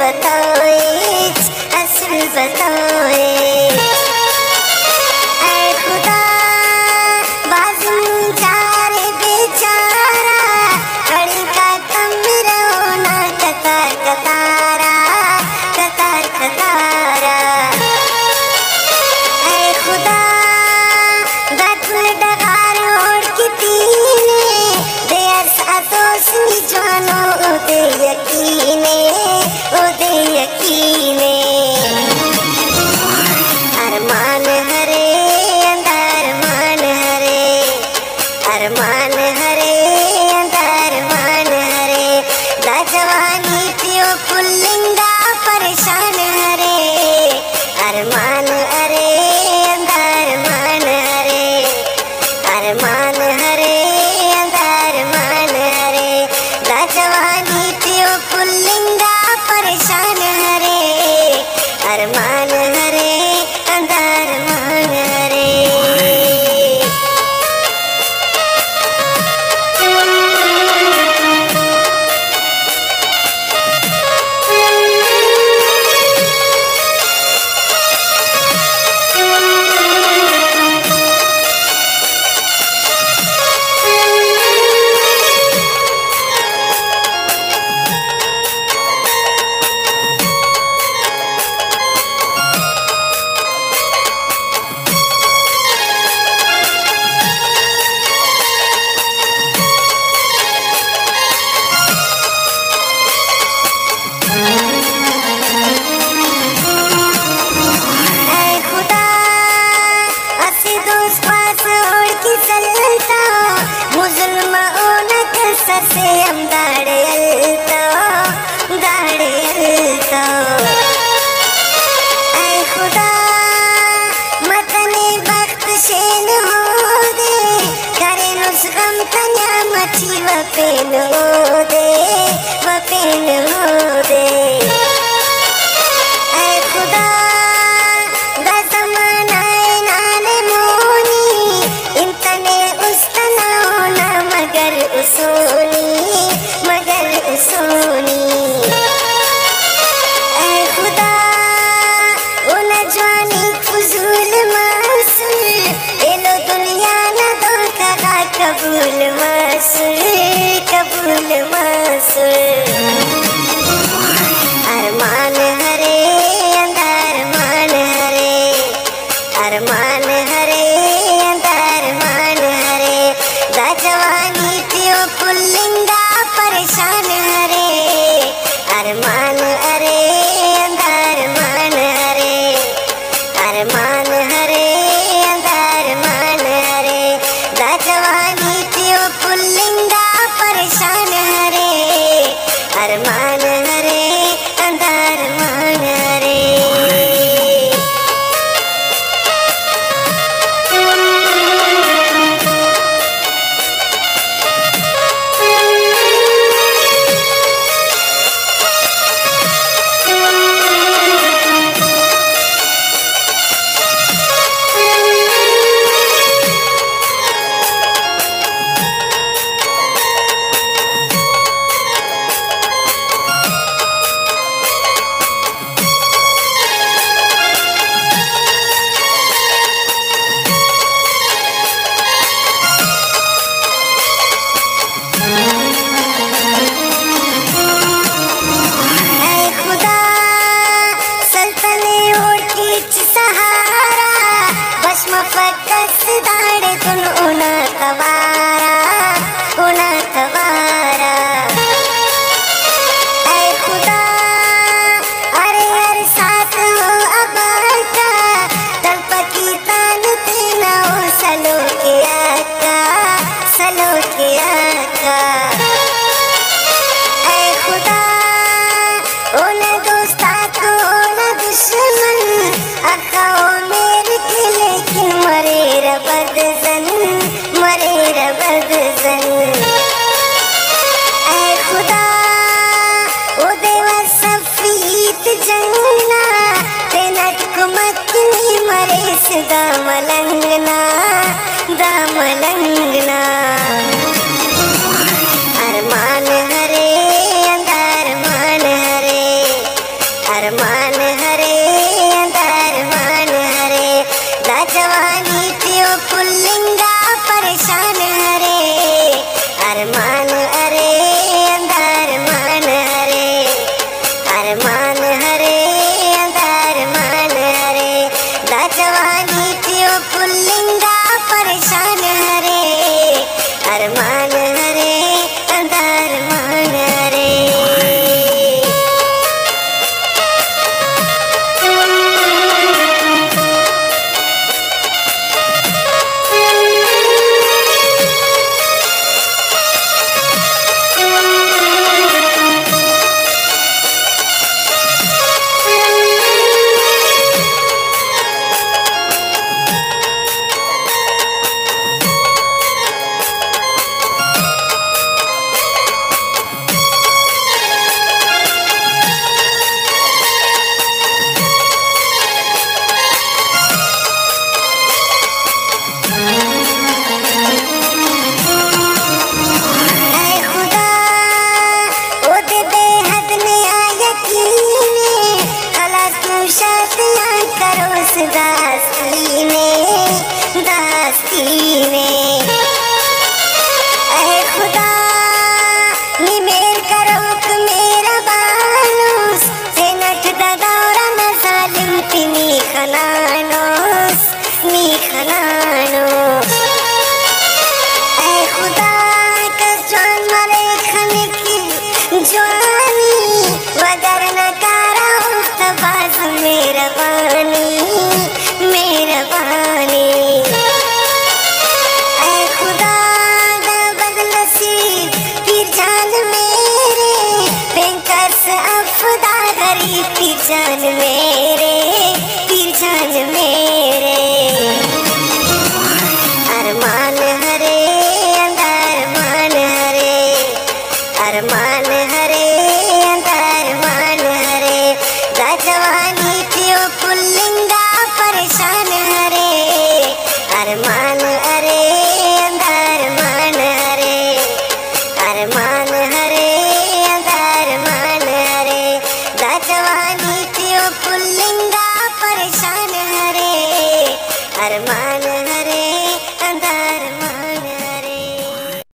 बताओ असल बताओ ऐ खुदा बाजू जा रे बेचारा खड़ी का तुम रहो ना कतार कतारा कतार कतारा ऐ खुदा दाखल डगार ओढ़ के तीने देर सातों जानो उदे यकीने अरमान हरे अंदरमान हरे अरमान हरे अंदरमान हरे दा जवानी पियो पुल्लिंगा परेशान हरे अरमान हरे अंदरमान हरे अरमान हरे अंदरमान हरे दा जवानी पियो पुल्लिंगा परेशान हरे अरमान हरे अंदरमान हरे से हम दाड़ेलता ऐ खुदा मतने वक्त शेन हो दे करे नुस्गम तन्या मची वपेन हो दे ऐ खुदा दा ज़मानाए नाने मोनी इंतने उस्तना होना मगर उसोनी ऐ खुदा उन जवानी फजूल मासूल एलो दुनिया न दो करा कबूल मासूल अरमान हरे अंदरमान हरे अरमान हरे अंदरमान हरे दा जवानी पियो पुल्लिंगा परेशान हरे अरमान हरे अंदरमान हरे अरमान हरे अंदरमान हरे दा जवानी पियो पुल्लिंगा परेशान हरे अरमान हरे अंदरमान हरे फकस दाड़े तुन उना तवारा ऐ खुदा अरे हर साथ हो अबाका तलपकी तान तेना हो सलो के आका ऐ खुदा ओन दोस्ता को ओन दुश्मन अका मेरे के लेकिन मरे रबदजन ऐ खुदा ओ देवा सफीत जंगना तेनट कुमकनी मरे सदा मलंगना अरमान हरे अंदरमान हरे दास्ती में ऐ खुदा नी मेर करोक मेरा बानुस से नठ दा दौरा न जालिम नी खनानोस नी खनानो ऐ खुदा कस जान मरे खने की जवानी वगर न कारा तबाज मेहरबानी मेहरबानी ऐ खुदा दा बदनसीब पीर जान मेरे बैंकर से अफदा गरीब पीर जान मेरे पीर जान मेरे अरमान हरे अंदरमान हरे अरमान हरे अंदरमान हरे जवानी पियो पुल्लिंगा परेशान हरे अरमान हरे अंदरमान हरे अरमान हरे अंदरमान हरे जवानी पियो पुल्लिंगा परेशान हरे अरमान